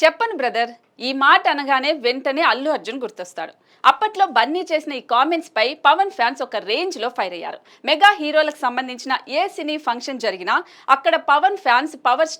చెప్పను బ్రదర్. ఈ మాట అనగానే వెంటనే అల్లు అర్జున్ గుర్తొస్తాడు. అప్పట్లో బన్నీ చేసిన ఈ కామెంట్స్ పై పవన్ ఫ్యాన్స్ ఒక రేంజ్ లో ఫైర్ అయ్యారు. మెగా హీరోలకు సంబంధించిన ఏ సినీ ఫంక్షన్ జరిగినా అక్కడ పవన్ ఫ్యాన్స్ పవర్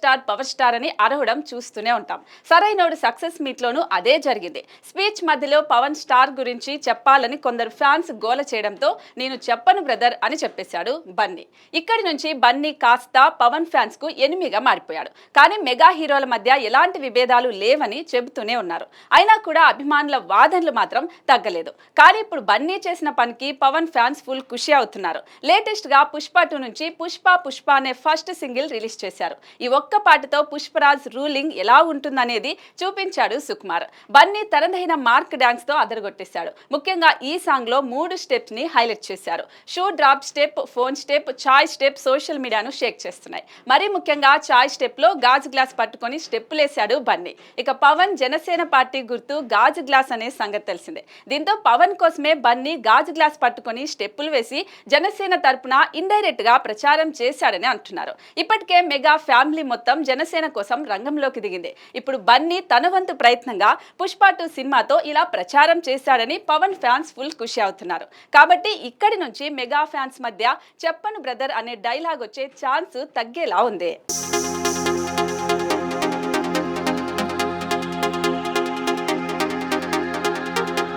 స్టార్ అని అరవడం చూస్తూనే ఉంటాం. సరైనోడు సక్సెస్ మీట్ లోనూ అదే జరిగింది. స్పీచ్ మధ్యలో పవన్ స్టార్ గురించి చెప్పాలని కొందరు ఫ్యాన్స్ గోల చేయడంతో నేను చెప్పను బ్రదర్ అని చెప్పేశాడు బన్నీ. ఇక్కడి నుంచి బన్నీ కాస్త పవన్ ఫ్యాన్స్ కు ఎనిమిగా మారిపోయాడు. కానీ మెగా హీరోల మధ్య ఎలాంటి విభేదాలు లేవని చెబుతూనే ఉన్నారు. అయినా కూడా అభిమానుల వాదనలు మాత్రం తగ్గలేదు. కానీ ఇప్పుడు బన్నీ చేసిన పనికి పవన్ ఫ్యాన్స్ ఫుల్ ఖుషి అవుతున్నారు. లేటెస్ట్ గా పుష్ప 2 నుంచి పుష్ప అనే ఫస్ట్ సింగిల్ రిలీజ్ చేశారు. ఈ ఒక్క పాటతో పుష్పరాజ్ రూలింగ్ ఎలా ఉంటుందనేది చూపించాడు సుకుమార్. బన్నీ తనదైన మార్క్ డాన్స్ తో అదరగొట్టేశాడు. ముఖ్యంగా ఈ సాంగ్ లో 3 స్టెప్స్ ని హైలైట్ చేశారు. Shoe drop step, phone step, చాయ్ స్టెప్ సోషల్ మీడియాను షేక్ చేస్తున్నాయి. మరీ ముఖ్యంగా చాయ్ స్టెప్ లో గాజు గ్లాస్ పట్టుకొని స్టెప్పులేశాడు బన్నీ. ఇక పవన్ జనసేన పార్టీ గుర్తు గాజు గ్లాస్ అనే సంగతి తెలిసిందే. దీంతో పవన్ కోసమే బన్నీ గాజు గ్లాస్ పట్టుకొని స్టెప్పులు వేసి జనసేన తరపున ఇండైరెక్ట్ గా ప్రచారం చేశాడని అంటున్నారు. ఇప్పటికే మెగా ఫ్యామిలీ మొత్తం జనసేన కోసం రంగంలోకి దిగింది. ఇప్పుడు బన్నీ తన వంతు ప్రయత్నంగా పుష్ప 2 సినిమాతో ఇలా ప్రచారం చేశాడని పవన్ ఫ్యాన్స్ ఫుల్ ఖుషి అవుతున్నారు. కాబట్టి ఇక్కడి నుంచి మెగా ఫ్యాన్స్ మధ్య చెప్పను బ్రదర్ అనే డైలాగ్ వచ్చే ఛాన్స్ తగ్గేలా ఉంది.